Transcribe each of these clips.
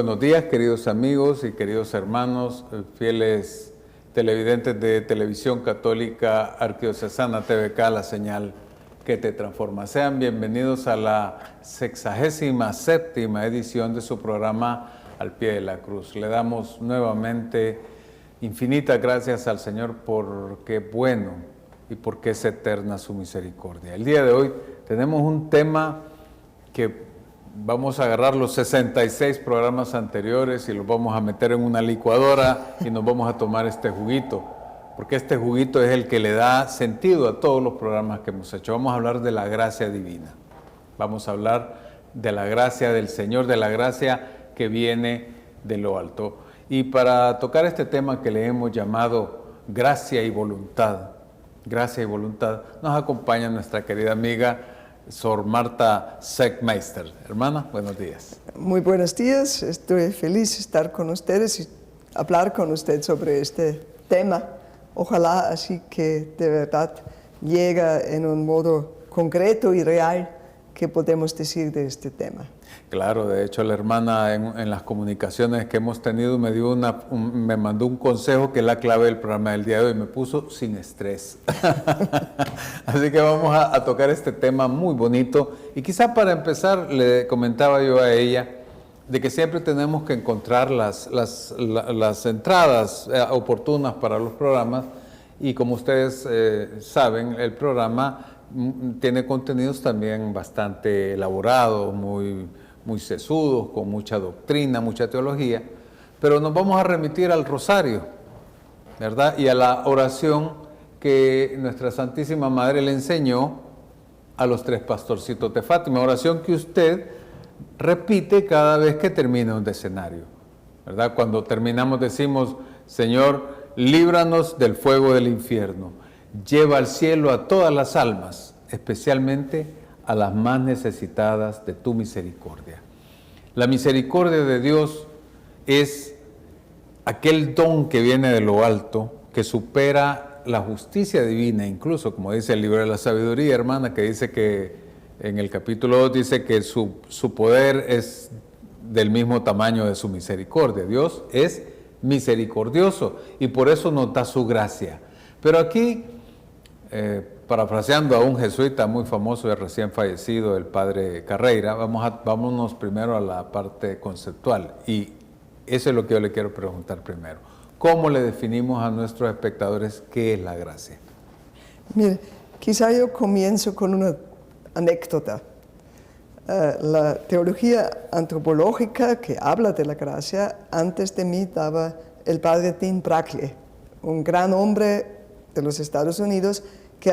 Buenos días, queridos amigos y queridos hermanos, fieles televidentes de Televisión Católica Arquidiocesana TVK, la señal que te transforma. Sean bienvenidos a la 67ª edición de su programa Al Pie de la Cruz. Le damos nuevamente infinitas gracias al Señor porque es bueno y porque es eterna su misericordia. El día de hoy tenemos un tema que vamos a agarrar los 66 programas anteriores y los vamos a meter en una licuadora y nos vamos a tomar este juguito, porque este juguito es el que le da sentido a todos los programas que hemos hecho. Vamos a hablar de la gracia divina, vamos a hablar de la gracia del Señor, de la gracia que viene de lo alto. Y para tocar este tema que le hemos llamado gracia y voluntad, nos acompaña nuestra querida amiga Sor Marta Seckmeister. Hermana, buenos días. Muy buenos días, estoy feliz de estar con ustedes y hablar con usted sobre este tema. Ojalá así que de verdad llega en un modo concreto y real que podemos decir de este tema. Claro, de hecho la hermana en las comunicaciones que hemos tenido me mandó un consejo que es la clave del programa del día de hoy, me puso sin estrés. Así que vamos a tocar este tema muy bonito y quizá para empezar le comentaba yo a ella de que siempre tenemos que encontrar las entradas oportunas para los programas y como ustedes saben, el programa tiene contenidos también bastante elaborados, muy sesudos, con mucha doctrina, mucha teología, pero nos vamos a remitir al rosario, ¿verdad? Y a la oración que nuestra Santísima Madre le enseñó a los 3 pastorcitos de Fátima, oración que usted repite cada vez que termina un decenario, ¿verdad? Cuando terminamos decimos, Señor, líbranos del fuego del infierno, lleva al cielo a todas las almas, especialmente a las más necesitadas de tu misericordia. La misericordia de Dios es aquel don que viene de lo alto, que supera la justicia divina, incluso como dice el libro de la sabiduría, hermana, que dice que en el capítulo 2 dice que su poder es del mismo tamaño de su misericordia. Dios es misericordioso y por eso nos da su gracia. Pero aquí, parafraseando a un jesuita muy famoso y recién fallecido, el padre Carreira, vámonos primero a la parte conceptual y eso es lo que yo le quiero preguntar primero. ¿Cómo le definimos a nuestros espectadores qué es la gracia? Mire, quizá yo comienzo con una anécdota. La teología antropológica que habla de la gracia, antes de mí daba el padre Tim Brackley, un gran hombre de los Estados Unidos, que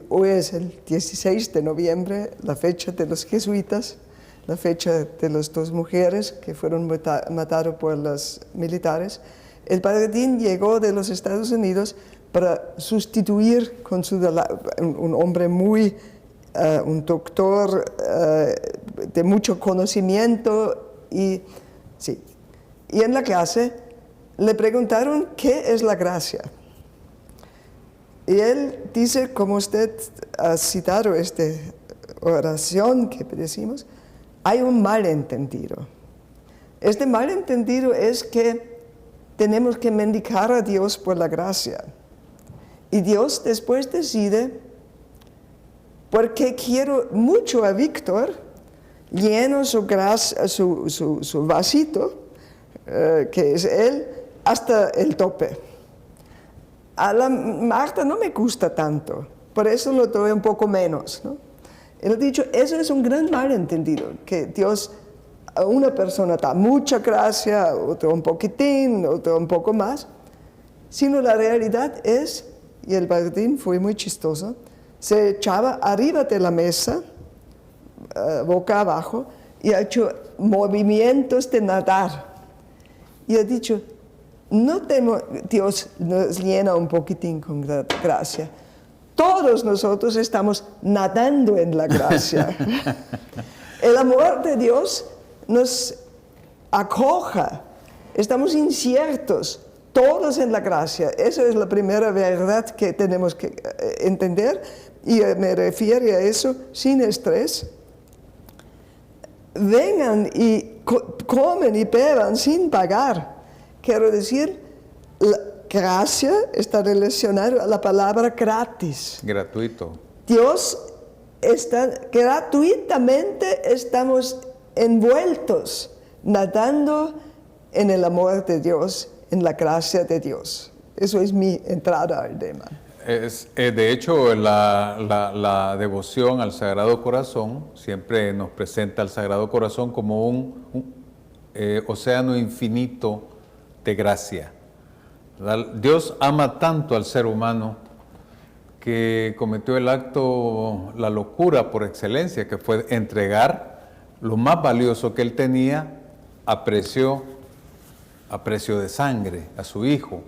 hoy es el 16 de noviembre, la fecha de los jesuitas, la fecha de las 2 mujeres que fueron matadas por los militares. El padre Dean llegó de los Estados Unidos para sustituir con un hombre un doctor de mucho conocimiento y en la clase le preguntaron qué es la gracia. Y él dice, como usted ha citado esta oración que decimos, hay un malentendido. Este malentendido es que tenemos que mendigar a Dios por la gracia. Y Dios después decide, porque quiero mucho a Víctor, lleno su vasito, que es él, hasta el tope. A la Marta no me gusta tanto, por eso lo doy un poco menos, ¿no? Él ha dicho, eso es un gran malentendido, que Dios a una persona da mucha gracia, a otro un poquitín, a otro un poco más, sino la realidad es, y el Bardín fue muy chistoso, se echaba arriba de la mesa, boca abajo, y ha hecho movimientos de nadar. Y ha dicho, Dios nos llena un poquitín con gracia. Todos nosotros estamos nadando en la gracia. El amor de Dios nos acoja. Estamos inciertos, todos en la gracia. Esa es la primera verdad que tenemos que entender y me refiero a eso sin estrés. vengan y comen y beban sin pagar. Quiero decir, la gracia está relacionada a la palabra gratis. Gratuito. Dios está gratuitamente, estamos envueltos, nadando en el amor de Dios, en la gracia de Dios. Eso es mi entrada al tema. De hecho, la devoción al Sagrado Corazón siempre nos presenta al Sagrado Corazón como un océano infinito de gracia. ¿Verdad? Dios ama tanto al ser humano que cometió el acto, la locura por excelencia, que fue entregar lo más valioso que él tenía a precio de sangre, a su Hijo,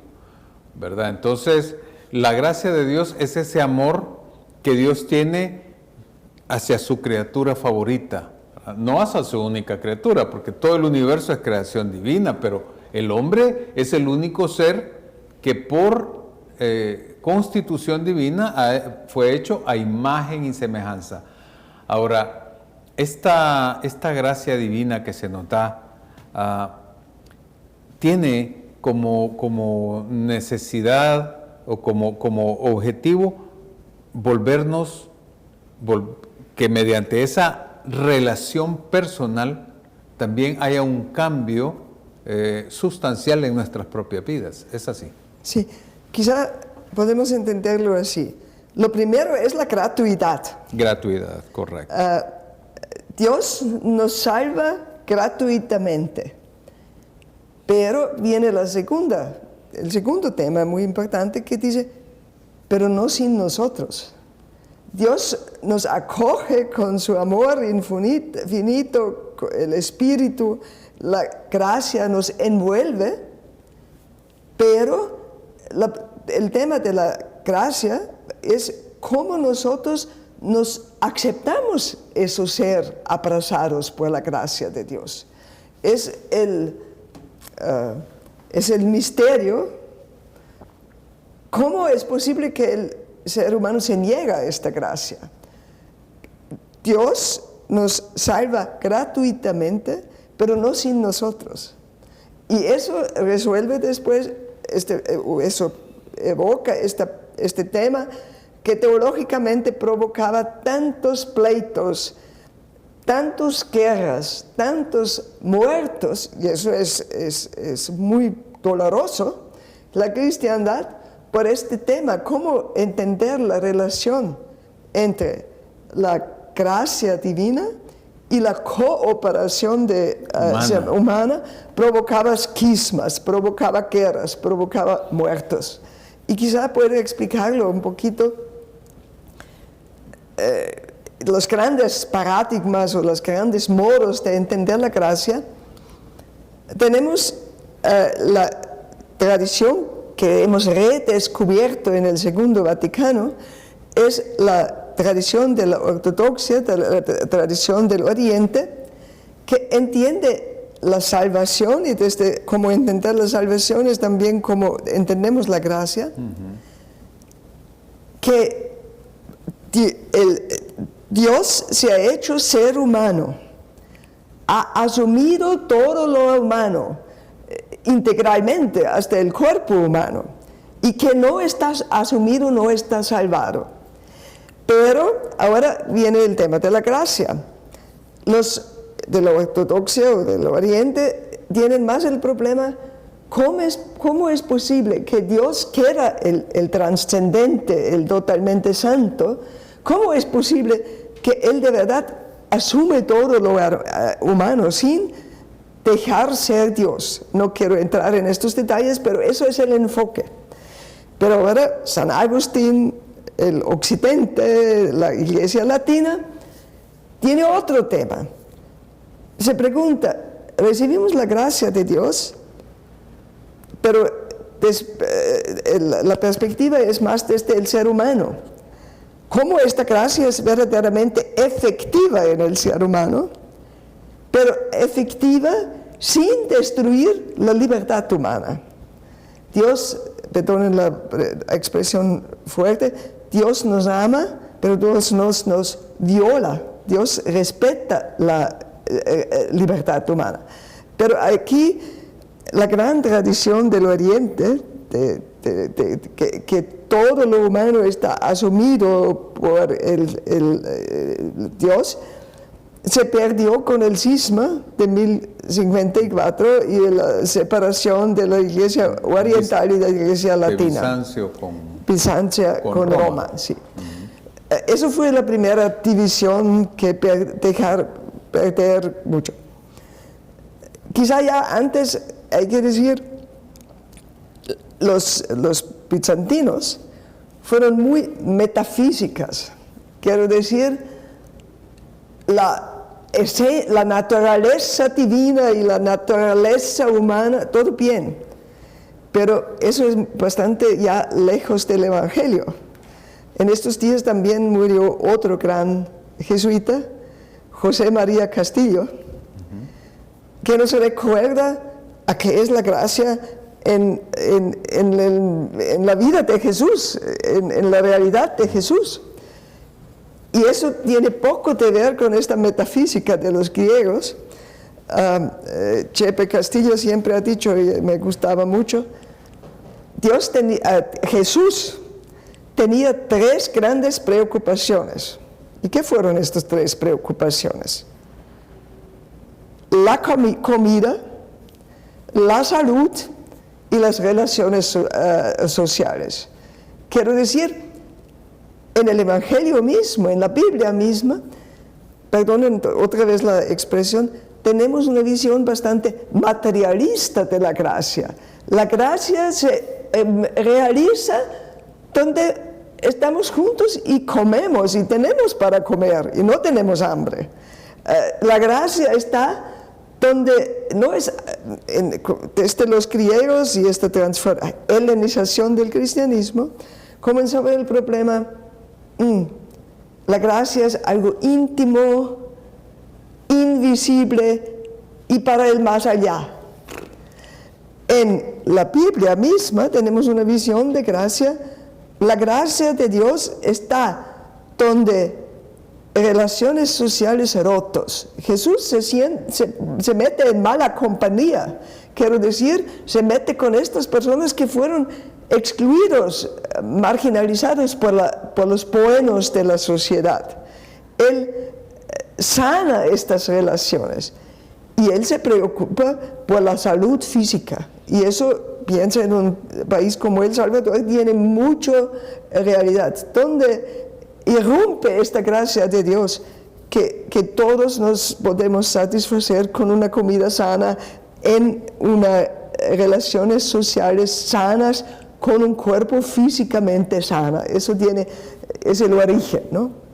¿verdad? Entonces, la gracia de Dios es ese amor que Dios tiene hacia su criatura favorita, no hacia su única criatura, porque todo el universo es creación divina, pero el hombre es el único ser que por constitución divina fue hecho a imagen y semejanza. Ahora, esta gracia divina que se nos da tiene como necesidad o como objetivo que mediante esa relación personal también haya un cambio sustancial en nuestras propias vidas. ¿Es así? Sí, quizá podemos entenderlo así. Lo primero es la gratuidad. Gratuidad, correcto. Dios nos salva gratuitamente. Pero viene el segundo tema muy importante que dice, pero no sin nosotros. Dios nos acoge con su amor infinito, el Espíritu, la gracia nos envuelve, pero el tema de la gracia es cómo nosotros nos aceptamos eso, ser abrazados por la gracia de Dios. Es el misterio. ¿Cómo es posible que el ser humano se niega a esta gracia? Dios nos salva gratuitamente, pero no sin nosotros. Y eso resuelve después, eso evoca este tema que teológicamente provocaba tantos pleitos, tantas guerras, tantos muertos, y eso es muy doloroso, la cristiandad, por este tema, cómo entender la relación entre la gracia divina y la cooperación humana provocaba esquismas, provocaba guerras, provocaba muertos. Y quizá puede explicarlo un poquito. Los grandes paradigmas o los grandes modos de entender la gracia, tenemos la tradición que hemos redescubierto en el Segundo Vaticano, es la tradición de la ortodoxia, de la tradición del Oriente, que entiende la salvación, y desde cómo entender la salvación es también cómo entendemos la gracia, que Dios se ha hecho ser humano, ha asumido todo lo humano, integralmente, hasta el cuerpo humano, y que no está asumido, no está salvado. Pero ahora viene el tema de la gracia. Los de la ortodoxia o del Oriente tienen más el problema, ¿cómo es posible que Dios, que era el trascendente, el totalmente santo, cómo es posible que Él de verdad asume todo lo humano sin dejar ser Dios? No quiero entrar en estos detalles, pero eso es el enfoque. Pero ahora San Agustín, el occidente, la Iglesia latina, tiene otro tema. Se pregunta, recibimos la gracia de Dios, pero la perspectiva es más desde el ser humano. ¿Cómo esta gracia es verdaderamente efectiva en el ser humano? Pero efectiva sin destruir la libertad humana. Dios, perdonen la expresión fuerte, Dios nos ama, pero Dios nos viola. Dios respeta la libertad humana. Pero aquí la gran tradición del Oriente, que todo lo humano está asumido por el Dios, se perdió con el cisma de 1054 y la separación de la Iglesia oriental y de la Iglesia latina. Bizancio con Roma, sí. Eso fue la primera división que dejar perder mucho. Quizá ya antes, hay que decir, los bizantinos fueron muy metafísicas. Quiero decir, la naturaleza divina y la naturaleza humana, todo bien. Pero eso es bastante ya lejos del Evangelio. En estos días también murió otro gran jesuita, José María Castillo, que nos recuerda a qué es la gracia en la vida de Jesús, en la realidad de Jesús. Y eso tiene poco que ver con esta metafísica de los griegos. Chepe Castillo siempre ha dicho, y me gustaba mucho, Jesús tenía 3 grandes preocupaciones. ¿Y qué fueron estas 3 preocupaciones? La comida, la salud y las relaciones sociales. Quiero decir, en el Evangelio mismo, en la Biblia misma, perdonen otra vez la expresión, tenemos una visión bastante materialista de la gracia. La gracia se realiza donde estamos juntos y comemos y tenemos para comer y no tenemos hambre. La gracia está donde no es, desde los griegos y esta helenización del cristianismo, comenzó el problema, la gracia es algo íntimo, invisible y para el más allá. En la Biblia misma tenemos una visión de gracia. La gracia de Dios está donde relaciones sociales rotos. Jesús se mete en mala compañía. Quiero decir, se mete con estas personas que fueron excluidos, marginalizados por los buenos de la sociedad. Él sana estas relaciones y Él se preocupa por la salud física. Y eso, piensa en un país como El Salvador, tiene mucha realidad, donde irrumpe esta gracia de Dios, que todos nos podemos satisfacer con una comida sana, en relaciones sociales sanas, con un cuerpo físicamente sano. Eso es el origen, ¿no?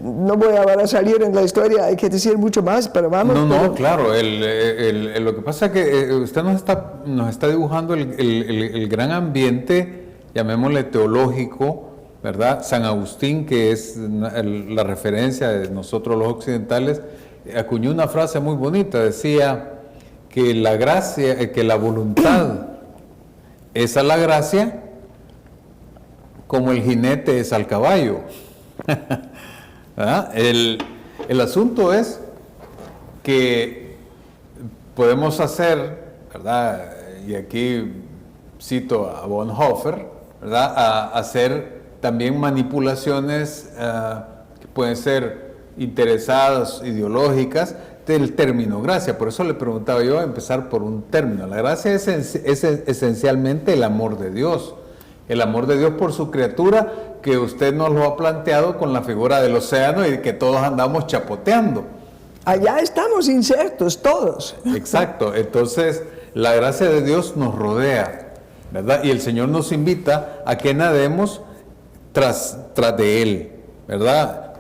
No voy ahora a salir en la historia, hay que decir mucho más, pero vamos. No, claro, lo que pasa es que usted nos está dibujando el gran ambiente, llamémosle teológico, ¿verdad? San Agustín, que es la referencia de nosotros los occidentales, acuñó una frase muy bonita, decía que la gracia, que la voluntad es a la gracia como el jinete es al caballo. El asunto es que podemos hacer, ¿verdad? Y aquí cito a Bonhoeffer, ¿verdad? A hacer también manipulaciones que pueden ser interesadas, ideológicas, del término gracia. Por eso le preguntaba yo, empezar por un término. La gracia es esencialmente el amor de Dios. El amor de Dios por su criatura, que usted nos lo ha planteado con la figura del océano y que todos andamos chapoteando. Allá estamos insertos todos. Exacto. Entonces, la gracia de Dios nos rodea, ¿verdad? Y el Señor nos invita a que nademos tras de Él, ¿verdad?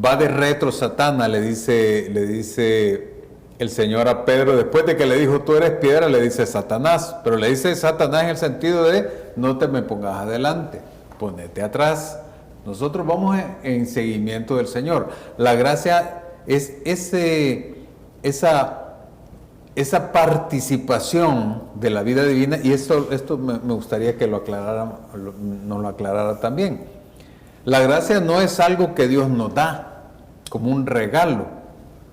Va de retro Satana, le dice el Señor a Pedro, después de que le dijo, tú eres piedra, le dice Satanás, pero le dice Satanás en el sentido de, no te me pongas adelante, ponete atrás. Nosotros vamos en seguimiento del Señor. La gracia es esa participación de la vida divina, y esto me gustaría que nos lo aclarara también. La gracia no es algo que Dios nos da como un regalo,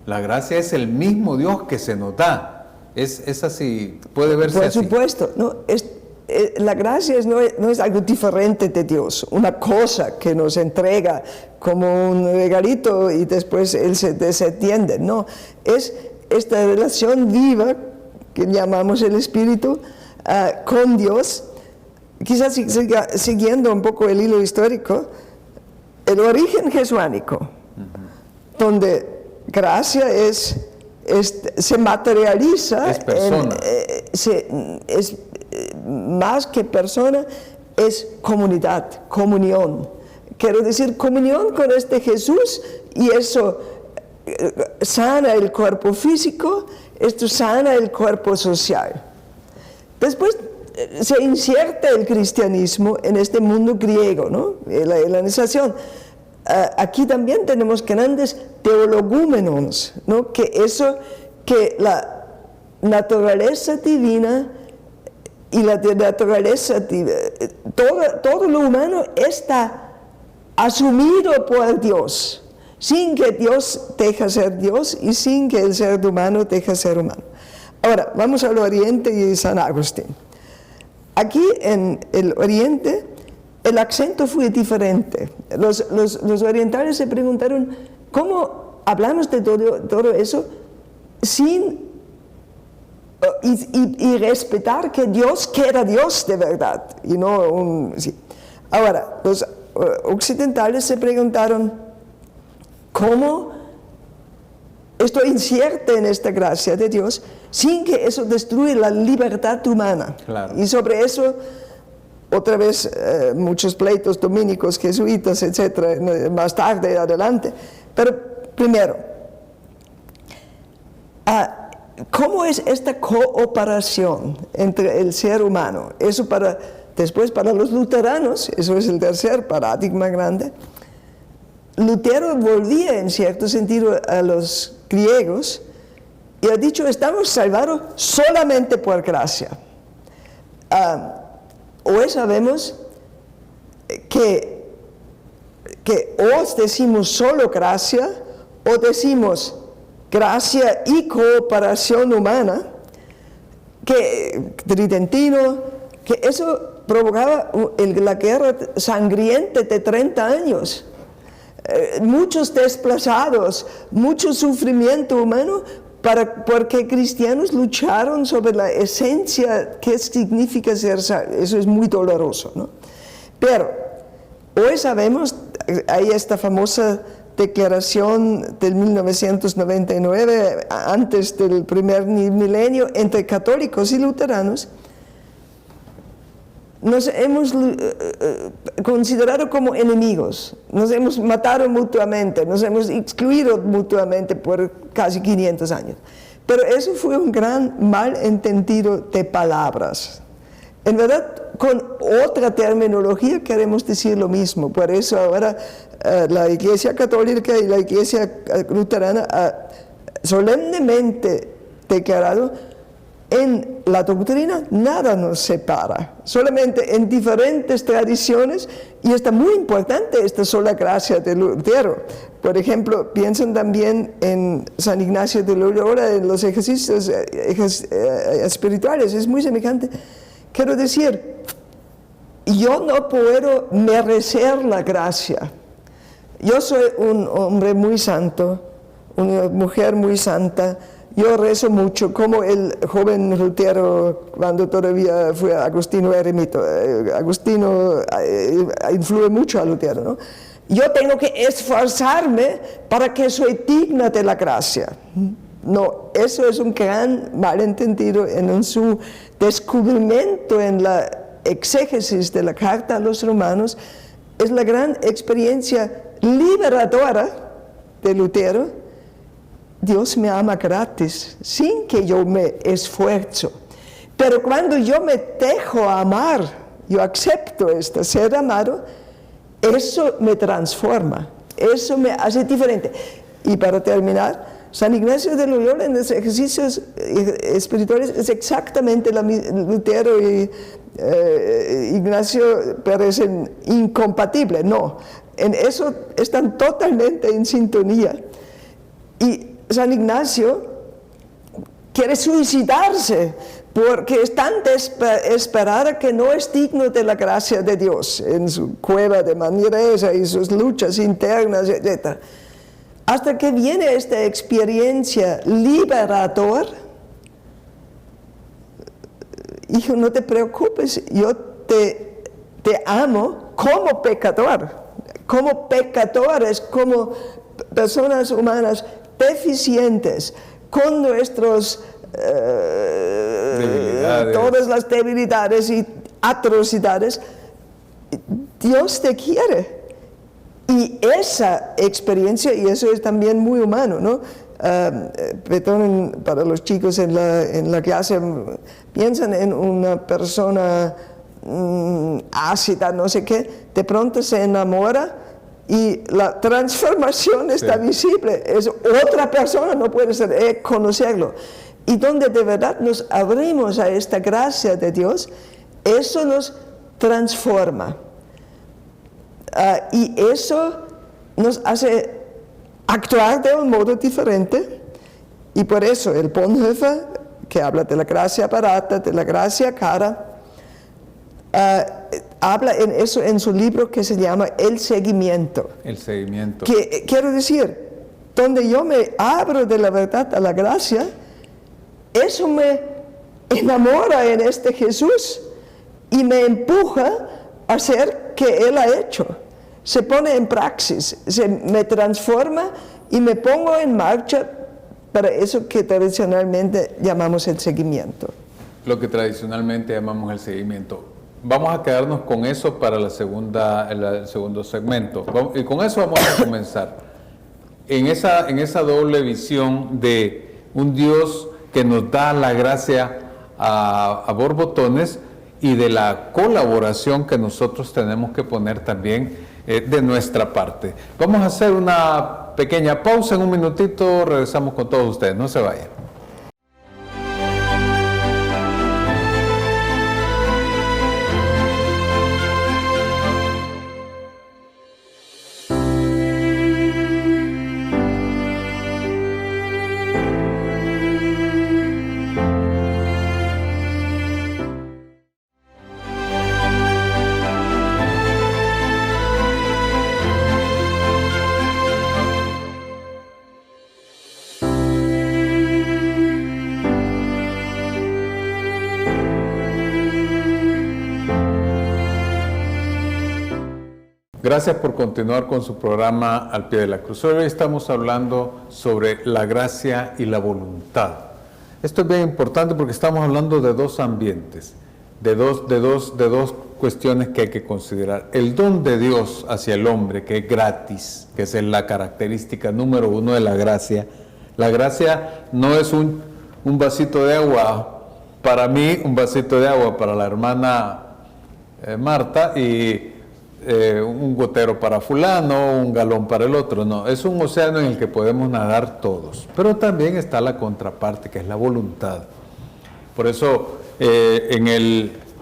La gracia es el mismo Dios que se nos da. Es así, puede verse así. Por supuesto, ¿no? La gracia no es algo diferente de Dios, una cosa que nos entrega como un regalito y después Él se desentiende. No, es esta relación viva que llamamos el Espíritu con Dios. Quizás siguiendo un poco el hilo histórico, el origen jesuánico, donde gracia se materializa, es persona. Es más que persona, es comunidad, comunión. Quiero decir, comunión con este Jesús, y eso sana el cuerpo físico, esto sana el cuerpo social. Después se inserta el cristianismo en este mundo griego, ¿no? La hellenización. Aquí también tenemos grandes teologúmenos, ¿no? Que la naturaleza divina y la naturaleza divina, todo lo humano está asumido por Dios, sin que Dios deje ser Dios y sin que el ser humano deje ser humano. Ahora, vamos al Oriente y San Agustín. Aquí en el Oriente el acento fue diferente. Los orientales se preguntaron cómo hablamos de todo eso sin y respetar que Dios era Dios de verdad y no sí. Ahora, los occidentales se preguntaron cómo esto inserta en esta gracia de Dios sin que eso destruya la libertad humana. Claro. Y sobre eso, otra vez, muchos pleitos dominicos, jesuitas, etcétera, más tarde, adelante. Pero primero, ¿cómo es esta cooperación entre el ser humano? Eso después para los luteranos, eso es el tercer paradigma grande. Lutero volvía en cierto sentido a los griegos y ha dicho, estamos salvados solamente por gracia. Hoy sabemos que o decimos solo gracia o decimos gracia y cooperación humana, que tridentino, que eso provocaba la guerra sangrienta de 30 años. Muchos desplazados, mucho sufrimiento humano, porque cristianos lucharon sobre la esencia que significa ser salvo. Eso es muy doloroso, ¿no? Pero hoy sabemos, hay esta famosa declaración del 1999, antes del primer milenio, entre católicos y luteranos. Nos hemos considerado como enemigos, nos hemos matado mutuamente, nos hemos excluido mutuamente por casi 500 años. Pero eso fue un gran malentendido de palabras. En verdad, con otra terminología queremos decir lo mismo. Por eso ahora la Iglesia Católica y la Iglesia Luterana ha solemnemente declarado: en la doctrina nada nos separa, solamente en diferentes tradiciones, y está muy importante esta sola gracia de Lutero. Por ejemplo, piensan también en San Ignacio de Loyola, en los ejercicios espirituales, es muy semejante. Quiero decir, yo no puedo merecer la gracia. Yo soy un hombre muy santo, una mujer muy santa. Yo rezo mucho, como el joven Lutero, cuando todavía fue Agustino eremito. Agustino influye mucho a Lutero, ¿no? Yo tengo que esforzarme para que soy digna de la gracia. No, eso es un gran malentendido en su descubrimiento en la exégesis de la Carta a los Romanos. Es la gran experiencia liberadora de Lutero. Dios me ama gratis, sin que yo me esfuerzo. Pero cuando yo me dejo amar, yo acepto ser amado, eso me transforma, eso me hace diferente. Y para terminar, San Ignacio de Loyola en los ejercicios espirituales es exactamente Lutero y Ignacio parecen incompatibles. No, en eso están totalmente en sintonía. Y San Ignacio quiere suicidarse porque es tan desesperada que no es digno de la gracia de Dios en su cueva de Manresa y sus luchas internas, etc. Hasta que viene esta experiencia liberadora. Hijo, no te preocupes, yo te amo como pecador. Como pecadores, como personas humanas deficientes, con nuestros todas las debilidades y atrocidades, Dios te quiere. Y esa experiencia, y eso es también muy humano, ¿no? Perdonen para los chicos en la clase, piensan en una persona ácida, no sé qué, de pronto se enamora y la transformación está visible, es otra persona, no puede ser conocerlo. Y donde de verdad nos abrimos a esta gracia de Dios, eso nos transforma. Y eso nos hace actuar de un modo diferente. Y por eso el Bonhoeffer, que habla de la gracia barata, de la gracia cara, habla en eso en su libro que se llama El Seguimiento. El seguimiento. Que quiero decir, donde yo me abro de la verdad a la gracia, eso me enamora en este Jesús y me empuja a hacer que Él ha hecho. Se pone en praxis, me transforma y me pongo en marcha para eso que tradicionalmente llamamos el seguimiento. Lo que tradicionalmente llamamos el seguimiento. Vamos a quedarnos con eso para el segundo segmento. Y con eso vamos a comenzar. En esa doble visión de un Dios que nos da la gracia a borbotones y de la colaboración que nosotros tenemos que poner también de nuestra parte. Vamos a hacer una pequeña pausa, en un minutito regresamos con todos ustedes, no se vayan. Gracias por continuar con su programa Al Pie de la Cruz. Hoy estamos hablando sobre la gracia y la voluntad. Esto es bien importante porque estamos hablando de dos ambientes, de dos cuestiones que hay que considerar. El don de Dios hacia el hombre, que es gratis, que es la característica número uno de la gracia. La gracia no es un vasito de agua para mí, un vasito de agua para la hermana Marta y un gotero para fulano, un galón para el otro. No, es un océano en el que podemos nadar todos. Pero también está la contraparte, que es la voluntad. Por eso en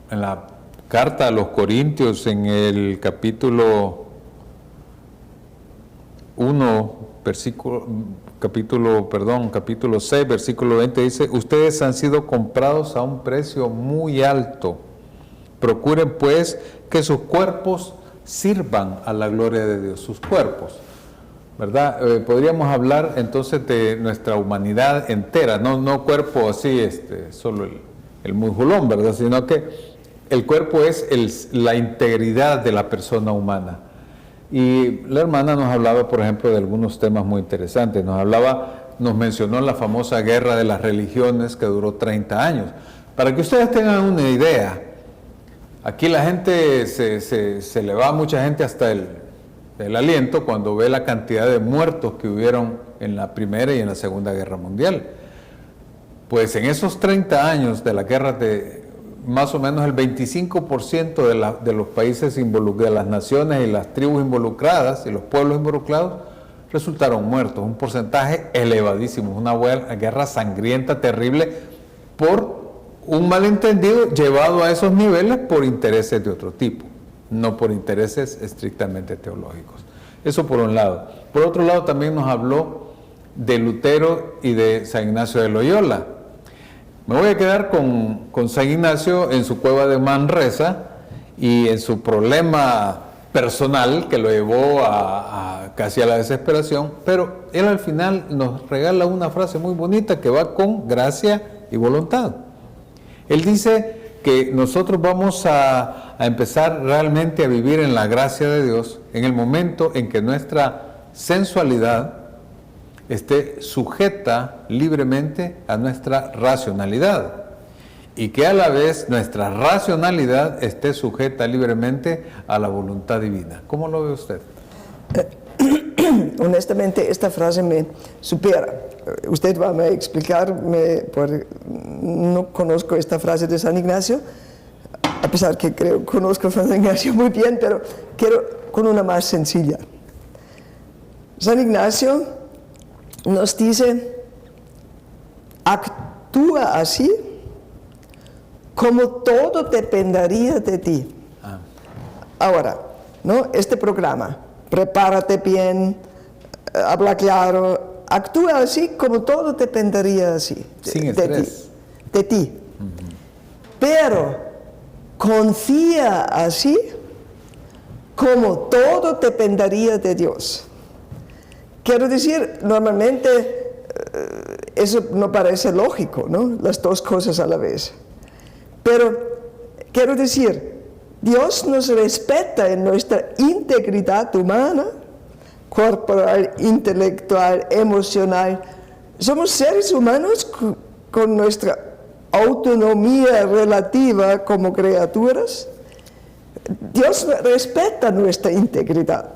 la carta a los Corintios, en el capítulo 6, versículo 20, dice: ustedes han sido comprados a un precio muy alto. Procuren pues que sus cuerpos sirvan a la gloria de Dios, sus cuerpos, ¿verdad? Podríamos hablar entonces de nuestra humanidad entera, no cuerpo así, solo el musculón, ¿verdad? Sino que el cuerpo es la integridad de la persona humana. Y la hermana nos hablaba, por ejemplo, de algunos temas muy interesantes. Nos mencionó la famosa guerra de las religiones que duró 30 años. Para que ustedes tengan una idea, aquí la gente se le va a mucha gente hasta el aliento cuando ve la cantidad de muertos que hubieron en la Primera y en la Segunda Guerra Mundial. Pues en esos 30 años de la guerra, más o menos el 25% de los países involucrados, de las naciones y las tribus involucradas y los pueblos involucrados, resultaron muertos. Un porcentaje elevadísimo, una guerra sangrienta, terrible, por un malentendido llevado a esos niveles por intereses de otro tipo, no por intereses estrictamente teológicos. Eso por un lado. Por otro lado, también nos habló de Lutero y de San Ignacio de Loyola. Me voy a quedar con San Ignacio en su cueva de Manresa y en su problema personal que lo llevó casi a la desesperación, pero él al final nos regala una frase muy bonita que va con gracia y voluntad. Él dice que nosotros vamos a empezar realmente a vivir en la gracia de Dios en el momento en que nuestra sensualidad esté sujeta libremente a nuestra racionalidad y que a la vez nuestra racionalidad esté sujeta libremente a la voluntad divina. ¿Cómo lo ve usted? Honestamente, esta frase me supera. Usted va a explicarme, porque no conozco esta frase de San Ignacio, a pesar que creo conozco a San Ignacio muy bien, pero quiero con una más sencilla. San Ignacio nos dice, actúa así como todo dependería de ti. Ahora, ¿no? Este programa, prepárate bien, habla claro, actúa así como todo dependería así. Sin estrés. De ti. Pero confía así como todo dependería de Dios. Quiero decir, normalmente eso no parece lógico, ¿no? Las dos cosas a la vez. Pero quiero decir, Dios nos respeta en nuestra integridad humana, corporal, intelectual, emocional. Somos seres humanos con nuestra autonomía relativa como criaturas. Dios respeta nuestra integridad.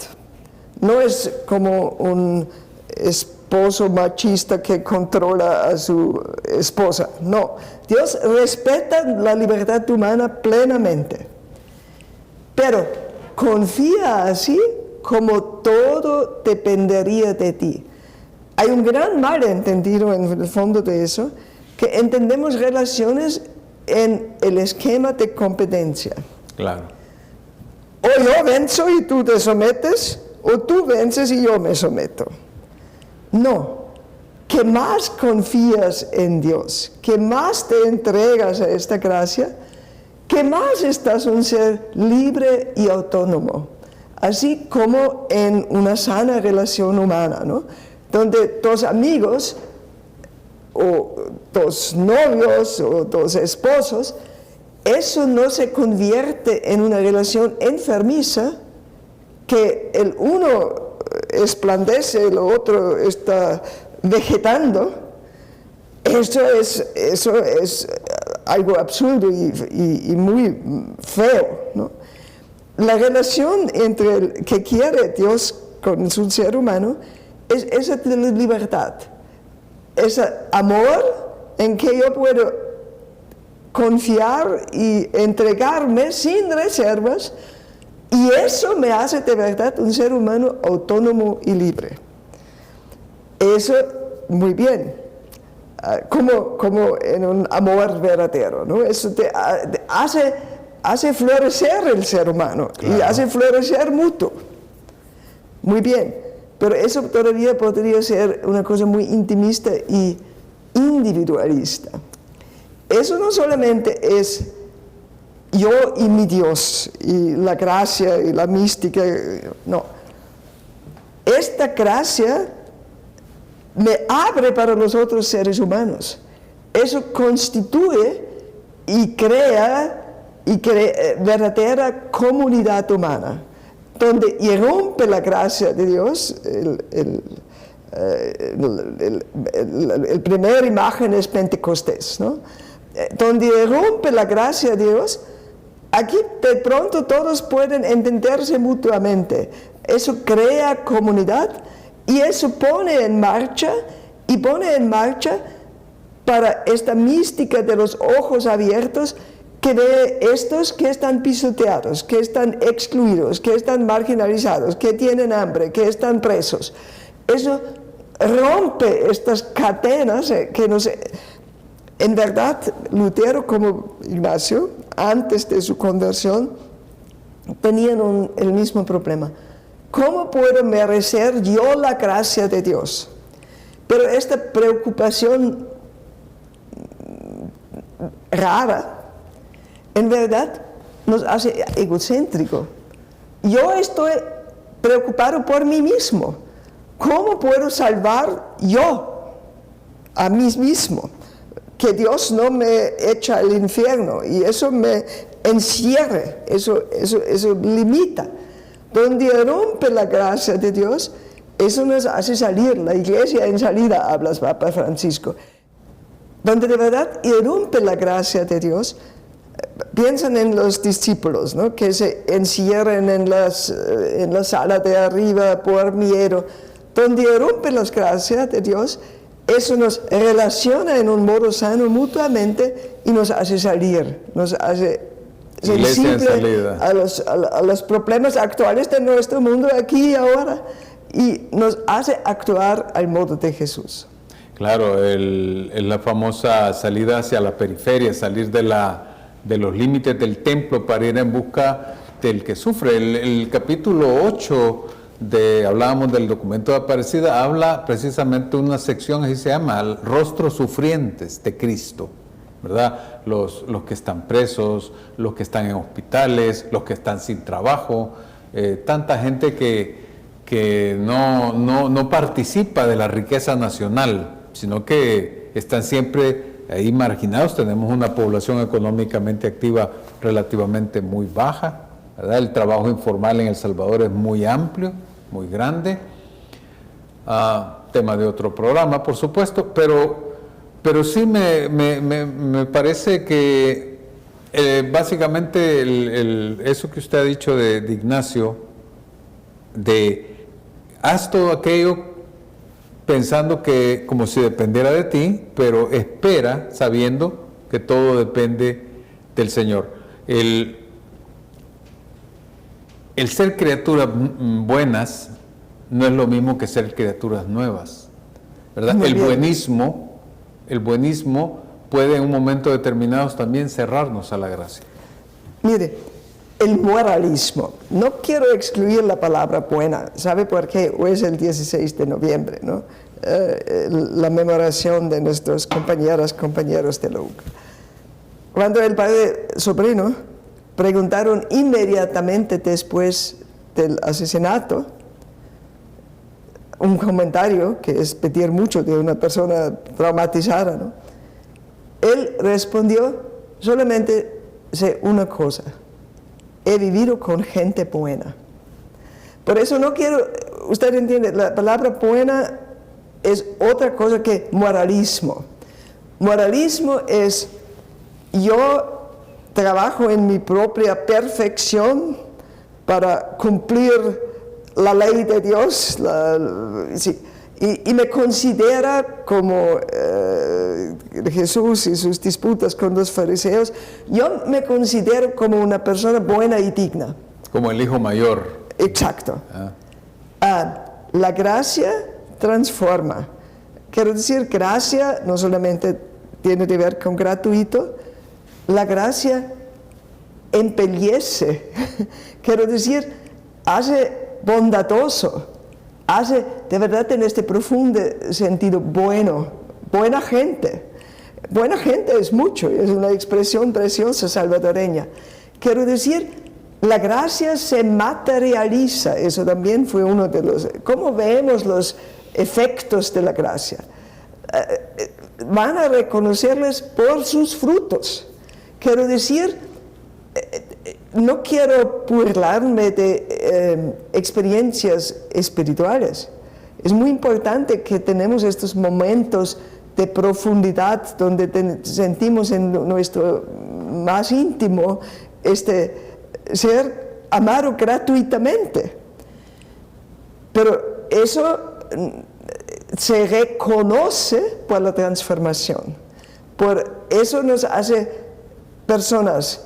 No es como un esposo machista que controla a su esposa. No, Dios respeta la libertad humana plenamente. Pero confía así como todo dependería de ti. Hay un gran malentendido en el fondo de eso, que entendemos relaciones en el esquema de competencia. Claro. O yo venzo y tú te sometes, o tú vences y yo me someto. No, que más confías en Dios, que más te entregas a esta gracia, que más estás un ser libre y autónomo, así como en una sana relación humana, ¿no? Donde dos amigos, o dos novios, o dos esposos, eso no se convierte en una relación enfermiza, que el uno esplandece, el otro está vegetando. Eso es algo absurdo y muy feo, ¿no? La relación entre el que quiere Dios con su ser humano es esa de la libertad, ese amor en que yo puedo confiar y entregarme sin reservas, y eso me hace de verdad un ser humano autónomo y libre. Eso, muy bien, como en un amor verdadero, ¿no? Eso te hace florecer el ser humano, claro, y hace florecer mutuo. Muy bien, pero eso todavía podría ser una cosa muy intimista y individualista. Eso no solamente es yo y mi Dios, y la gracia y la mística, no. Esta gracia me abre para los otros seres humanos. Eso constituye y crea verdadera comunidad humana, donde irrumpe la gracia de Dios. El primer imagen es Pentecostés, ¿no? Donde irrumpe la gracia de Dios. Aquí de pronto todos pueden entenderse mutuamente. Eso crea comunidad y eso pone en marcha para esta mística de los ojos abiertos, que ve estos que están pisoteados, que están excluidos, que están marginalizados, que tienen hambre, que están presos. Eso rompe estas cadenas que nos... En verdad, Lutero como Ignacio, antes de su conversión, tenían el mismo problema. ¿Cómo puedo merecer yo la gracia de Dios? Pero esta preocupación rara, en verdad, nos hace egocéntrico. Yo estoy preocupado por mí mismo. ¿Cómo puedo salvar yo a mí mismo? Que Dios no me echa al infierno y eso me encierre, eso limita. Donde rompe la gracia de Dios, eso nos hace salir. La iglesia en salida, habla Papa Francisco. Donde de verdad irrumpe la gracia de Dios, piensan en los discípulos, ¿no? Que se encierran en la sala de arriba por miedo. Donde irrumpe la gracia de Dios, eso nos relaciona en un modo sano mutuamente y nos hace salir, nos hace sensible a los problemas actuales de nuestro mundo aquí y ahora y nos hace actuar al modo de Jesús. Claro, la famosa salida hacia la periferia, salir de los límites del templo para ir en busca del que sufre. El capítulo 8 hablábamos del documento de Aparecida, habla precisamente de una sección, así se llama, Rostros Sufrientes de Cristo, ¿verdad? Los que están presos, los que están en hospitales, los que están sin trabajo, tanta gente que no participa de la riqueza nacional, sino que están siempre ahí marginados. Tenemos una población económicamente activa relativamente muy baja, ¿verdad? El trabajo informal en El Salvador es muy amplio, muy grande. Tema de otro programa, por supuesto, pero sí me parece que básicamente eso que usted ha dicho de Ignacio, de haz todo aquello pensando que como si dependiera de ti, pero espera sabiendo que todo depende del Señor. El ser criaturas buenas no es lo mismo que ser criaturas nuevas, ¿verdad? El buenismo puede en un momento determinado también cerrarnos a la gracia. Mire, el moralismo, no quiero excluir la palabra buena, ¿sabe por qué? Hoy es el 16 de noviembre, ¿no? La memoración de nuestros compañeros de la UCA. Cuando el padre Sobrino preguntaron inmediatamente después del asesinato, un comentario que es pedir mucho de una persona traumatizada, ¿no? Él respondió, solamente sé una cosa, he vivido con gente buena. Por eso no quiero, usted entiende, la palabra buena es otra cosa que moralismo. Moralismo es yo trabajo en mi propia perfección para cumplir la ley de Dios, sí, y me considera como Jesús y sus disputas con los fariseos, yo me considero como una persona buena y digna. Como el hijo mayor. Exacto. La gracia transforma. Quiero decir, gracia no solamente tiene que ver con gratuito, la gracia embellece. Quiero decir, hace bondadoso, hace de verdad en este profundo sentido bueno, buena gente. Buena gente es mucho, es una expresión preciosa salvadoreña. Quiero decir, la gracia se materializa, eso también fue uno de los... ¿Cómo vemos los efectos de la gracia? Van a reconocerles por sus frutos. Quiero decir, no quiero burlarme de experiencias espirituales. Es muy importante que tenemos estos momentos de profundidad donde sentimos en nuestro más íntimo ser amado gratuitamente. Pero eso se reconoce por la transformación. Por eso nos hace personas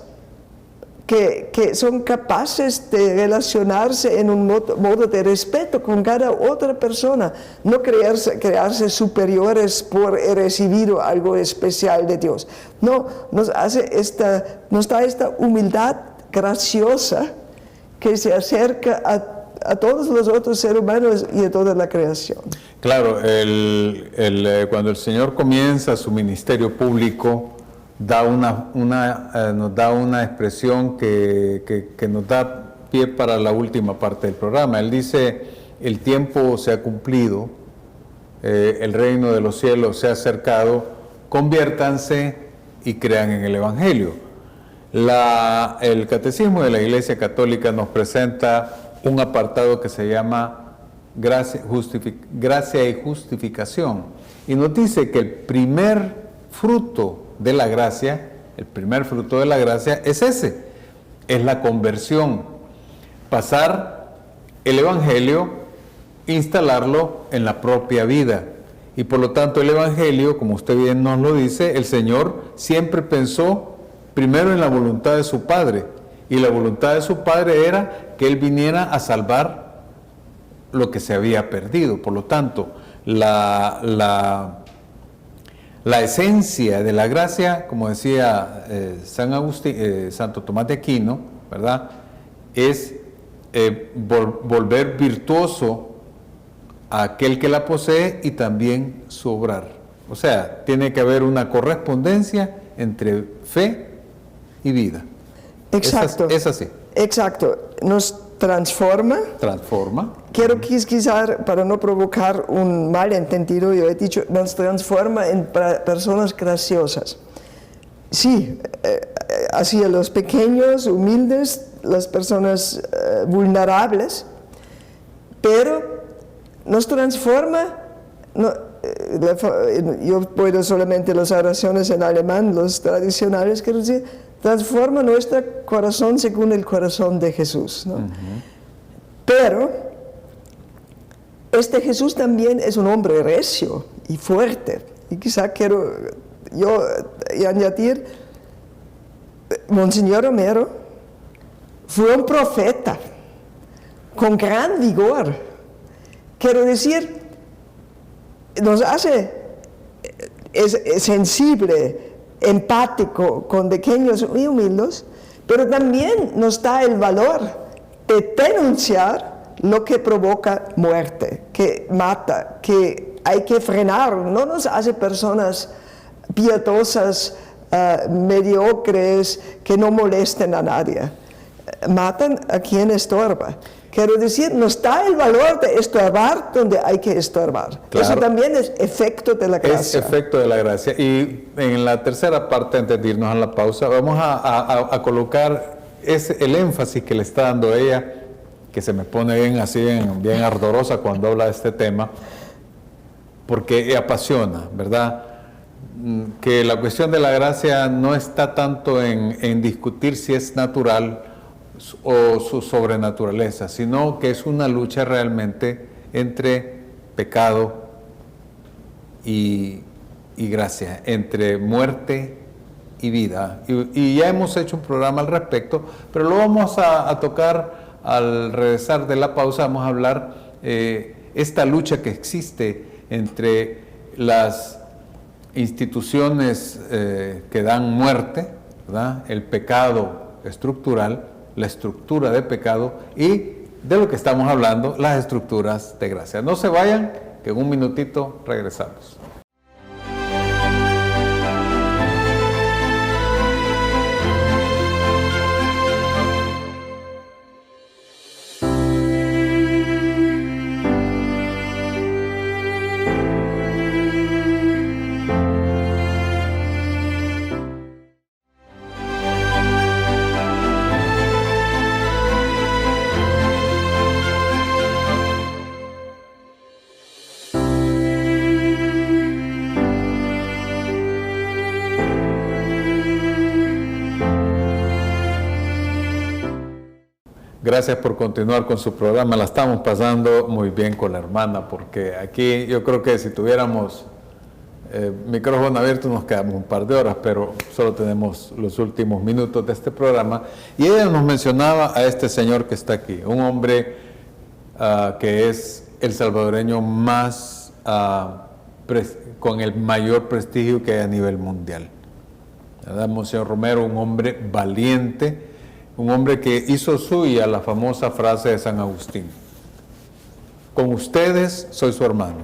que son capaces de relacionarse en un modo de respeto con cada otra persona, no crearse superiores por haber recibido algo especial de Dios. No, nos da esta humildad graciosa que se acerca a a todos los otros seres humanos y a toda la creación. Claro, cuando el Señor comienza su ministerio público, nos da una expresión que nos da pie para la última parte del programa. Él dice, el tiempo se ha cumplido, el reino de los cielos se ha acercado, conviértanse y crean en el Evangelio. El Catecismo de la Iglesia Católica nos presenta un apartado que se llama gracia y justificación, y nos dice que el primer fruto de la gracia, es ese, es la conversión, pasar el Evangelio, instalarlo en la propia vida. Y por lo tanto el Evangelio, como usted bien nos lo dice, el Señor siempre pensó primero en la voluntad de su Padre, y la voluntad de su Padre era que Él viniera a salvar lo que se había perdido. Por lo tanto, la esencia de la gracia, como decía Santo Tomás de Aquino, ¿verdad?, es volver virtuoso a aquel que la posee y también su obrar. O sea, tiene que haber una correspondencia entre fe y vida. Exacto. Es así. Exacto. Nos transforma. Quiero quizás, para no provocar un malentendido, yo he dicho, nos transforma en personas graciosas. Sí, así a los pequeños, humildes, las personas vulnerables, pero nos transforma, yo puedo solamente las oraciones en alemán, los tradicionales, quiero decir, transforma nuestro corazón según el corazón de Jesús, ¿no? Pero este Jesús también es un hombre recio y fuerte, y quizá quiero yo añadir, Monseñor Romero fue un profeta con gran vigor. Quiero decir, es sensible, empático con pequeños y humildes, pero también nos da el valor de denunciar lo que provoca muerte, que mata, que hay que frenar. No nos hace personas piadosas, mediocres, que no molesten a nadie. Matan a quien estorba. Quiero decir, nos da el valor de estorbar donde hay que estorbar. Claro. Eso también es efecto de la gracia. Es efecto de la gracia. Y en la tercera parte, antes de irnos a la pausa, vamos a colocar el énfasis que le está dando ella, que se me pone bien ardorosa cuando habla de este tema, porque apasiona, ¿verdad? Que la cuestión de la gracia no está tanto en discutir si es natural o su sobrenaturaleza, sino que es una lucha realmente entre pecado y gracia, entre muerte y vida. Y ya hemos hecho un programa al respecto, pero lo vamos a tocar al regresar de la pausa. Vamos a hablar esta lucha que existe entre las instituciones que dan muerte, ¿verdad?, el pecado estructural, la estructura de pecado, y de lo que estamos hablando, las estructuras de gracia. No se vayan, que en un minutito regresamos. Gracias por continuar con su programa. La estamos pasando muy bien con la hermana, porque aquí yo creo que si tuviéramos micrófono abierto nos quedamos un par de horas, pero solo tenemos los últimos minutos de este programa. Y ella nos mencionaba a este señor que está aquí, un hombre que es el salvadoreño más con el mayor prestigio que hay a nivel mundial, ¿verdad? Monseñor Romero, un hombre valiente, un hombre que hizo suya la famosa frase de San Agustín: Con ustedes soy su hermano,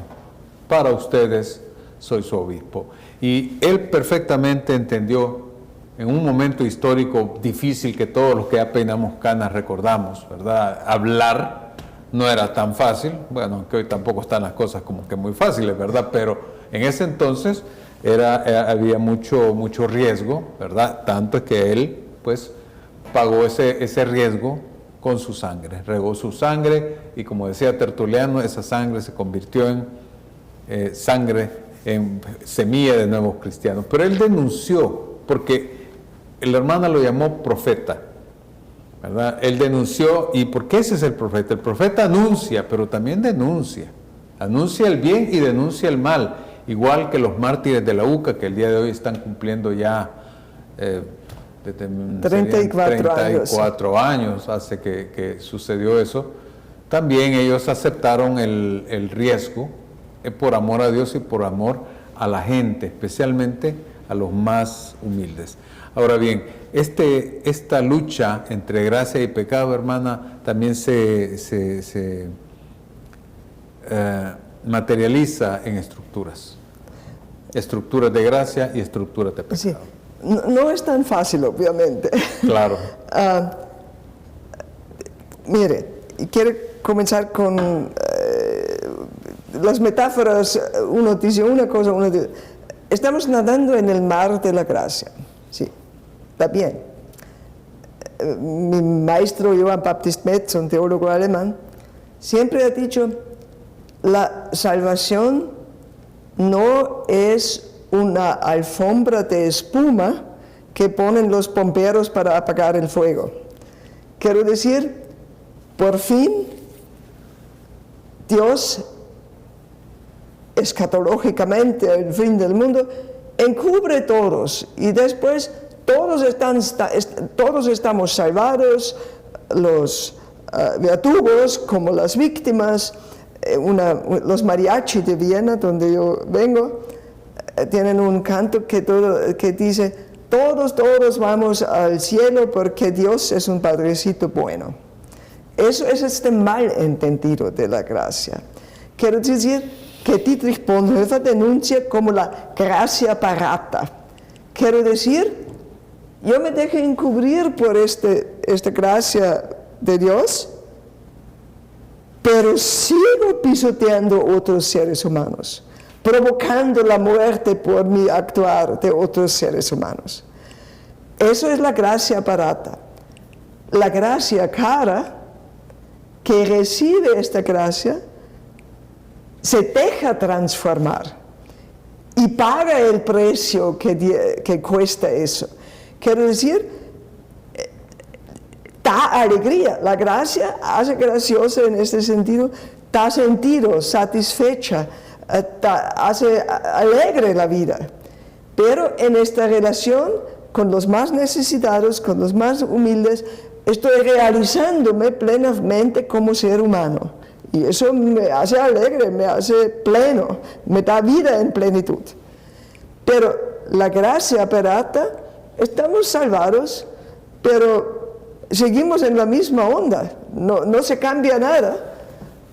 para ustedes soy su obispo. Y él perfectamente entendió en un momento histórico difícil que todos los que ya peinamos canas recordamos, ¿verdad? Hablar no era tan fácil, bueno, aunque hoy tampoco están las cosas como que muy fáciles, ¿verdad? Pero en ese entonces había mucho riesgo, ¿verdad? Tanto que él, pues, pagó ese riesgo con su sangre, regó su sangre y, como decía Tertuliano, esa sangre se convirtió en semilla de nuevos cristianos. Pero él denunció, porque la hermana lo llamó profeta, ¿verdad? Él denunció, y porque ese es el profeta. El profeta anuncia, pero también denuncia. Anuncia el bien y denuncia el mal, igual que los mártires de la UCA, que el día de hoy están cumpliendo ya 34 años hace que sucedió eso. También ellos aceptaron el riesgo por amor a Dios y por amor a la gente, especialmente a los más humildes. Ahora bien, esta lucha entre gracia y pecado, hermana, también se materializa en estructuras de gracia y estructuras de pecado. Sí. No es tan fácil, obviamente. Claro. Mire, quiero comenzar con las metáforas. Uno dice una cosa, uno dice... Estamos nadando en el mar de la gracia. Sí, está bien. Mi maestro Johann Baptist Metz, un teólogo alemán, siempre ha dicho: la salvación no es una alfombra de espuma que ponen los bomberos para apagar el fuego. Quiero decir, por fin, Dios, escatológicamente, el fin del mundo, encubre todos, y después todos estamos salvados, los beatubos como las víctimas. Los mariachi de Viena, donde yo vengo, tienen un canto que dice: todos vamos al cielo porque Dios es un padrecito bueno. Eso es este mal entendido de la gracia. Quiero decir que Dietrich Bonhoeffer denuncia como la gracia barata. Quiero decir, yo me dejé encubrir por esta gracia de Dios, pero sigo pisoteando otros seres humanos, provocando la muerte por mi actuar de otros seres humanos. Eso es la gracia barata. La gracia cara, que recibe esta gracia, se deja transformar y paga el precio que cuesta eso. Quiero decir, da alegría. La gracia hace graciosa en este sentido, da sentido, satisfecha, hace alegre la vida. Pero en esta relación con los más necesitados, con los más humildes, estoy realizándome plenamente como ser humano. Y eso me hace alegre, me hace pleno, me da vida en plenitud. Pero la gracia barata, estamos salvados, pero seguimos en la misma onda, no se cambia nada.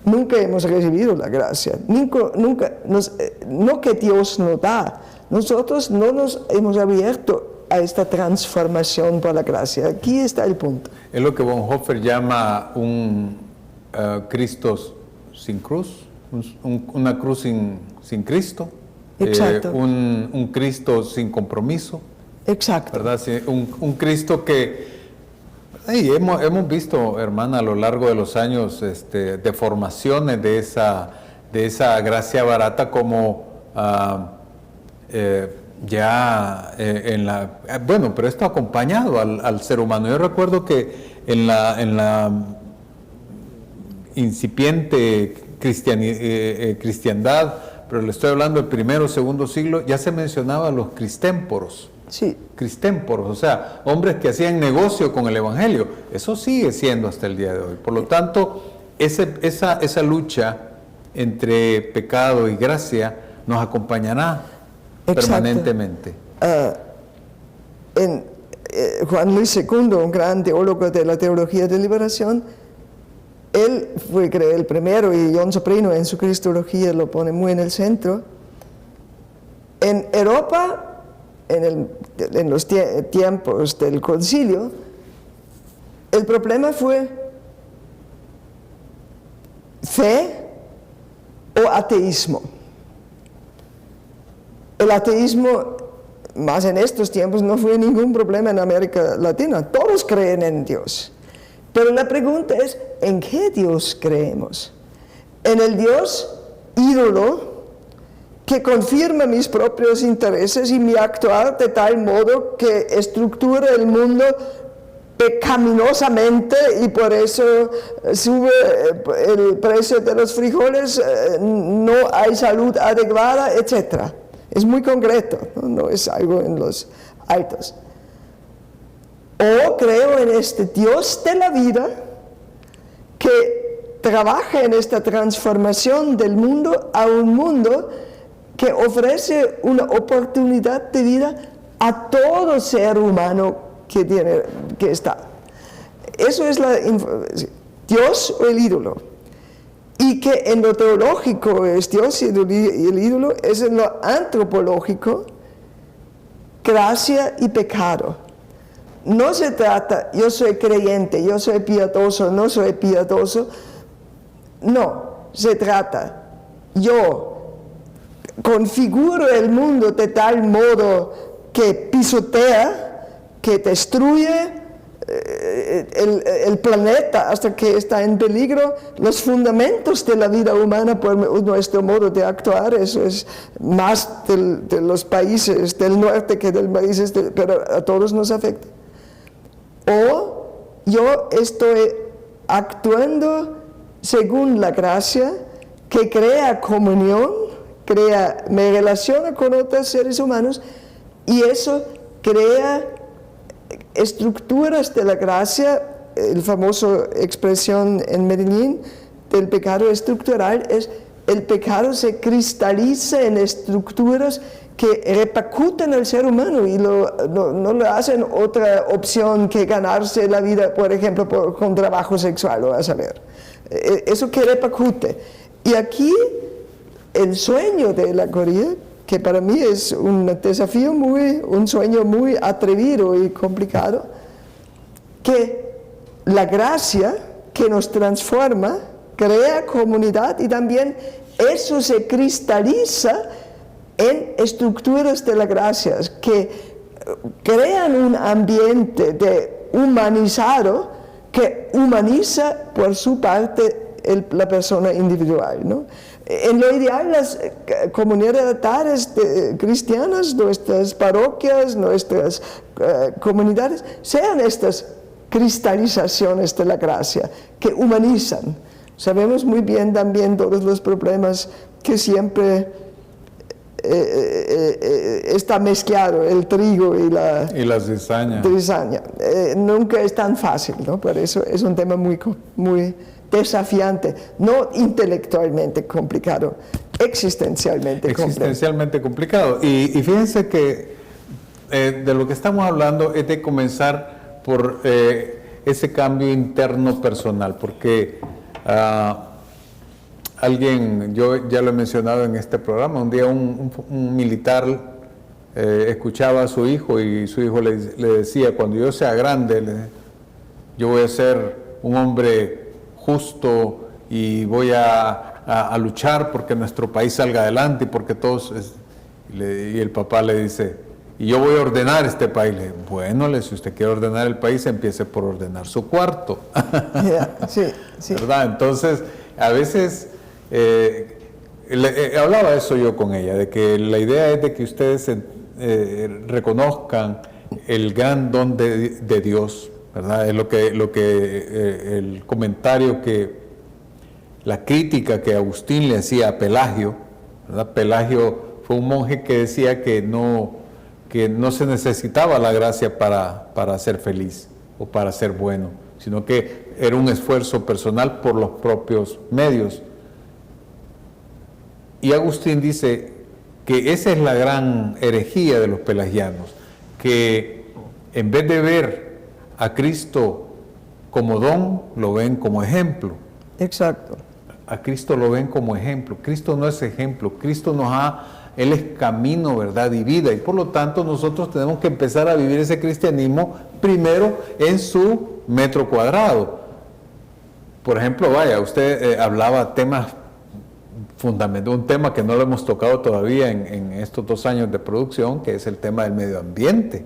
Nunca hemos recibido la gracia, no que Dios nos da. Nosotros no nos hemos abierto a esta transformación por la gracia. Aquí está el punto. Es lo que Bonhoeffer llama un Cristo sin cruz, una cruz sin Cristo. Exacto. Un Cristo sin compromiso. Exacto. ¿Verdad? Sí, un Cristo que hemos visto, hermana, a lo largo de los años deformaciones de esa gracia barata, como bueno, pero esto acompañado al ser humano. Yo recuerdo que en la incipiente cristiandad, pero le estoy hablando del primero o segundo siglo, ya se mencionaba los cristémporos. Sí. Cristémporos, o sea, hombres que hacían negocio con el evangelio. Eso sigue siendo hasta el día de hoy. Por lo tanto, esa lucha entre pecado y gracia nos acompañará permanentemente. Juan Luis II, un gran teólogo de la teología de liberación, él fue, creo, el primero, y John Soprino en su Cristología lo pone muy en el centro. En Europa, en los tiempos del concilio, el problema fue fe o ateísmo. El ateísmo, más en estos tiempos, no fue ningún problema en América Latina. Todos creen en Dios. Pero la pregunta es, ¿en qué Dios creemos? ¿En el Dios ídolo que confirma mis propios intereses y mi actuar de tal modo que estructura el mundo pecaminosamente y por eso sube el precio de los frijoles, no hay salud adecuada, etc.? Es muy concreto, no es algo en los altos. O creo en este Dios de la vida que trabaja en esta transformación del mundo a un mundo que ofrece una oportunidad de vida a todo ser humano que está. Eso es Dios o el ídolo. Y que en lo teológico es Dios y el ídolo, es en lo antropológico gracia y pecado. No se trata, yo soy creyente, yo soy piadoso, no soy piadoso. No, se trata, yo configuro el mundo de tal modo que pisotea, que destruye el planeta hasta que está en peligro, los fundamentos de la vida humana por nuestro modo de actuar. Eso es más de los países del norte que de los países pero a todos nos afecta. O yo estoy actuando según la gracia que crea comunión, me relaciona con otros seres humanos, y eso crea estructuras de la gracia. La famosa expresión en Medellín del pecado estructural es: el pecado se cristaliza en estructuras que repercuten al ser humano y no le hacen otra opción que ganarse la vida, por ejemplo, con trabajo sexual, o a saber. Eso que repercute. Y aquí el sueño de la Coría, que para mí es un desafío un sueño muy atrevido y complicado, que la gracia que nos transforma, crea comunidad, y también eso se cristaliza en estructuras de la gracia que crean un ambiente de humanizado que humaniza por su parte la persona individual, ¿no? En lo ideal, las comunidades cristianas, nuestras parroquias, nuestras comunidades, sean estas cristalizaciones de la gracia que humanizan. Sabemos muy bien también todos los problemas que siempre está mezclado el trigo y la cizaña. Nunca es tan fácil, ¿no? Por eso es un tema muy desafiante, no intelectualmente complicado, existencialmente complicado. Y fíjense que de lo que estamos hablando es de comenzar por ese cambio interno personal, porque yo ya lo he mencionado en este programa, un día un militar escuchaba a su hijo y su hijo le decía: cuando yo sea grande, yo voy a ser un hombre justo y voy a luchar porque nuestro país salga adelante y porque todos... Y el papá le dice: y yo voy a ordenar este país. Le dice: bueno, si usted quiere ordenar el país, empiece por ordenar su cuarto. Sí. ¿Verdad? Entonces, a veces, hablaba eso yo con ella, de que la idea es de que ustedes reconozcan el gran don de Dios, ¿verdad? Es lo que el comentario la crítica que Agustín le hacía a Pelagio, ¿verdad? Pelagio fue un monje que decía que no se necesitaba la gracia para ser feliz o para ser bueno, sino que era un esfuerzo personal por los propios medios. Y Agustín dice que esa es la gran herejía de los pelagianos, que en vez de ver a Cristo como don, lo ven como ejemplo. Exacto. A Cristo lo ven como ejemplo. Cristo no es ejemplo. Cristo Él es camino, verdad y vida. Y por lo tanto nosotros tenemos que empezar a vivir ese cristianismo primero en su metro cuadrado. Por ejemplo, vaya, usted hablaba temas fundamentales, un tema que no lo hemos tocado todavía en estos 2 años de producción, que es el tema del medio ambiente.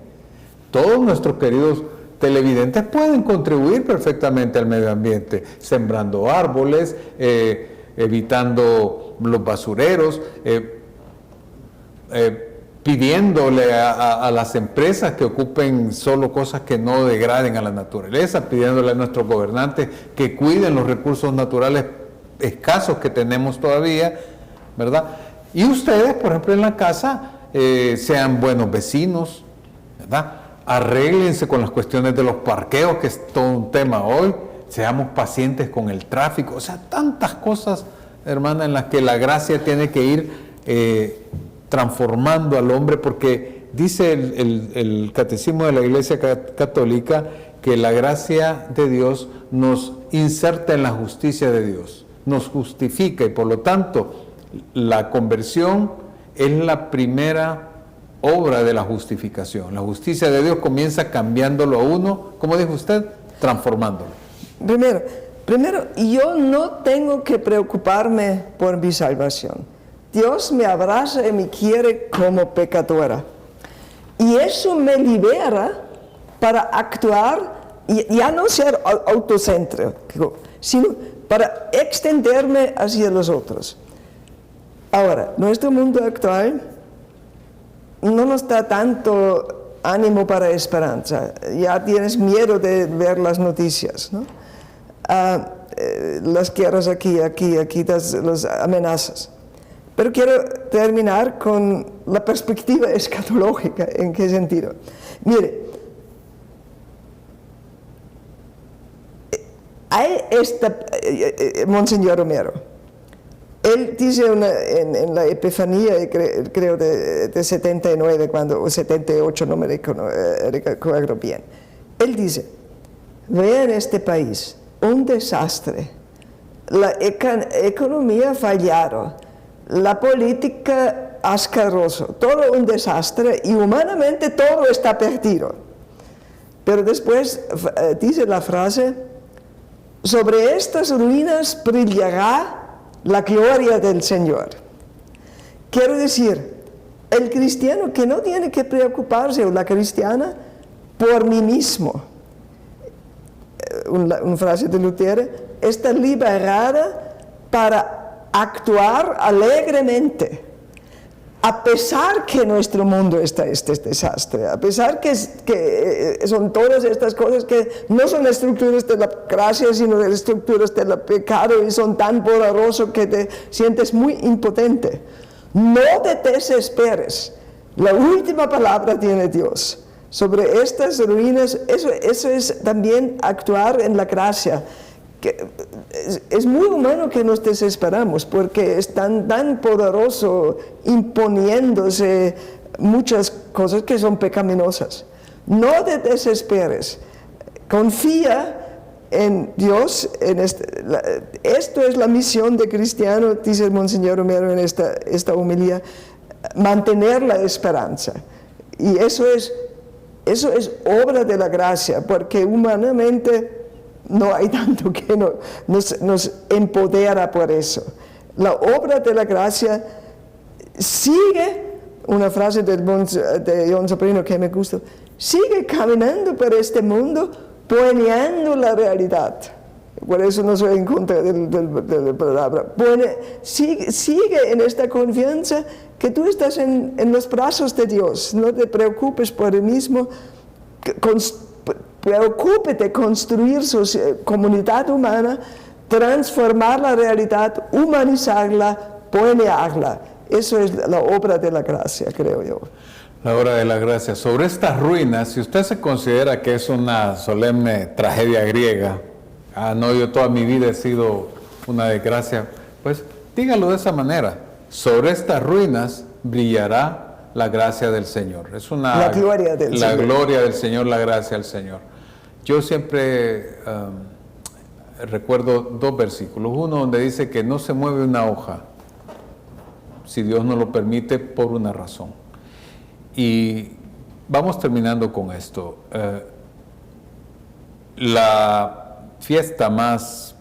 Todos nuestros queridos televidentes pueden contribuir perfectamente al medio ambiente, sembrando árboles, evitando los basureros, pidiéndole a las empresas que ocupen solo cosas que no degraden a la naturaleza, pidiéndole a nuestros gobernantes que cuiden los recursos naturales escasos que tenemos todavía, ¿verdad? Y ustedes, por ejemplo, en la casa, sean buenos vecinos, ¿verdad? Arréglense con las cuestiones de los parqueos, que es todo un tema hoy, seamos pacientes con el tráfico, o sea, tantas cosas, hermana, en las que la gracia tiene que ir transformando al hombre, porque dice el Catecismo de la Iglesia Católica que la gracia de Dios nos inserta en la justicia de Dios, nos justifica, y por lo tanto la conversión es la primera obra de la justificación. La justicia de Dios comienza cambiándolo a uno, como dijo usted, transformándolo. Primero, yo no tengo que preocuparme por mi salvación. Dios me abraza y me quiere como pecadora. Y eso me libera para actuar y ya no ser autocéntrico, sino para extenderme hacia los otros. Ahora, nuestro mundo actual no nos da tanto ánimo para esperanza. Ya tienes miedo de ver las noticias, ¿no? Las guerras aquí, las amenazas. Pero quiero terminar con la perspectiva escatológica. ¿En qué sentido? Mire, hay Monseñor Romero. Él dice en la Epifanía, creo de 79, o 78, no me recuerdo bien. Él dice, vean este país, un desastre, la economía fallada, la política asquerosa, todo un desastre y humanamente todo está perdido. Pero después dice la frase, sobre estas ruinas brillará la gloria del Señor. Quiero decir, el cristiano que no tiene que preocuparse, o la cristiana, por mí mismo, una frase de Lutero, está liberada para actuar alegremente, a pesar que nuestro mundo está este desastre, a pesar que son todas estas cosas que no son estructuras de la gracia, sino estructuras del pecado, y son tan poderosos que te sientes muy impotente. No te desesperes, la última palabra tiene Dios. Sobre estas ruinas, eso es también actuar en la gracia. Es muy humano que nos desesperamos porque es tan poderoso imponiéndose muchas cosas que son pecaminosas. No te desesperes, confía en Dios. Esto es la misión de cristiano, dice el Monseñor Romero en esta homilía, mantener la esperanza. Y eso es obra de la gracia, porque humanamente no hay tanto que nos empodera por eso. La obra de la gracia sigue, una frase de John Soprino que me gusta, sigue caminando por este mundo, poniendo la realidad. Por eso no soy en contra de la palabra. Sigue en esta confianza que tú estás en los brazos de Dios. No te preocupes por el mismo. Preocúpete de construir su comunidad humana, transformar la realidad, humanizarla, ponearla. Eso es la obra de la gracia, creo yo. La obra de la gracia. Sobre estas ruinas, si usted se considera que es una solemne tragedia griega, no, yo toda mi vida he sido una desgracia, pues dígalo de esa manera. Sobre estas ruinas brillará la gracia del Señor. Es la gloria del Señor. La gloria del Señor, la gracia del Señor. Yo siempre recuerdo dos versículos. Uno donde dice que no se mueve una hoja si Dios no lo permite por una razón. Y vamos terminando con esto. La fiesta más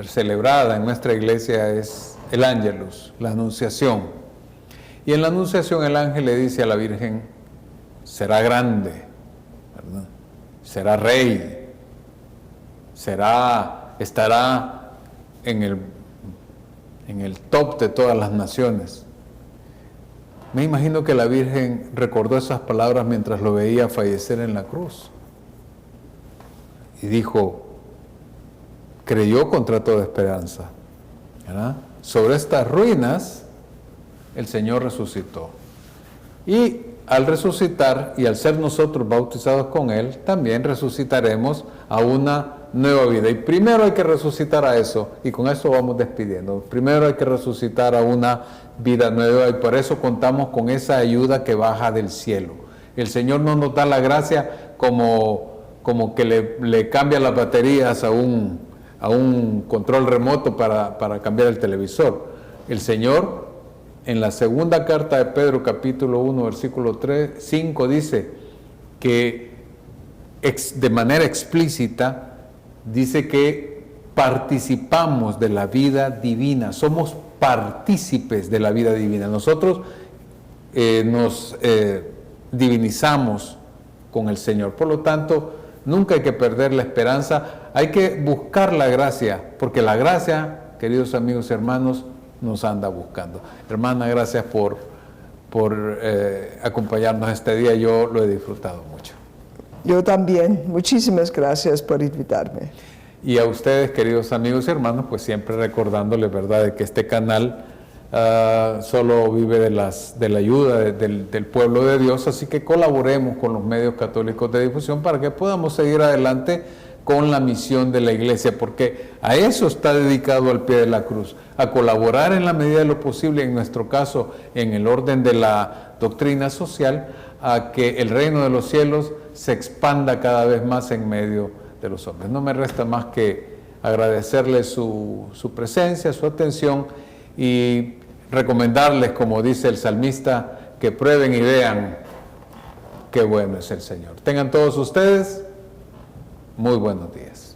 celebrada en nuestra iglesia es el Ángelus, la Anunciación. Y en la Anunciación el ángel le dice a la Virgen, será grande, ¿verdad? Será rey, estará en el top de todas las naciones. Me imagino que la Virgen recordó esas palabras mientras lo veía fallecer en la cruz. Y dijo, creyó contra toda esperanza, ¿verdad? Sobre estas ruinas el Señor resucitó. Y al resucitar y al ser nosotros bautizados con Él, también resucitaremos a una nueva vida. Y primero hay que resucitar a eso, y con eso vamos despidiendo. Primero hay que resucitar a una vida nueva, y por eso contamos con esa ayuda que baja del cielo. El Señor no nos da la gracia como que le cambia las baterías a un control remoto para cambiar el televisor. El Señor, en la segunda carta de Pedro, capítulo 1, versículo 5, dice que de manera explícita, dice que participamos de la vida divina, somos partícipes de la vida divina. Nosotros nos divinizamos con el Señor. Por lo tanto, nunca hay que perder la esperanza, hay que buscar la gracia, porque la gracia, queridos amigos y hermanos, nos anda buscando. Hermana, gracias por acompañarnos este día, yo lo he disfrutado mucho. Yo también, muchísimas gracias por invitarme. Y a ustedes, queridos amigos y hermanos, pues siempre recordándoles, ¿verdad?, de que este canal solo vive de la ayuda del pueblo de Dios, así que colaboremos con los medios católicos de difusión para que podamos seguir adelante con la misión de la iglesia, porque a eso está dedicado al pie de la cruz, a colaborar en la medida de lo posible, en nuestro caso, en el orden de la doctrina social, a que el reino de los cielos se expanda cada vez más en medio de los hombres. No me resta más que agradecerles su presencia, su atención, y recomendarles, como dice el salmista, que prueben y vean qué bueno es el Señor. Tengan todos ustedes muy buenos días.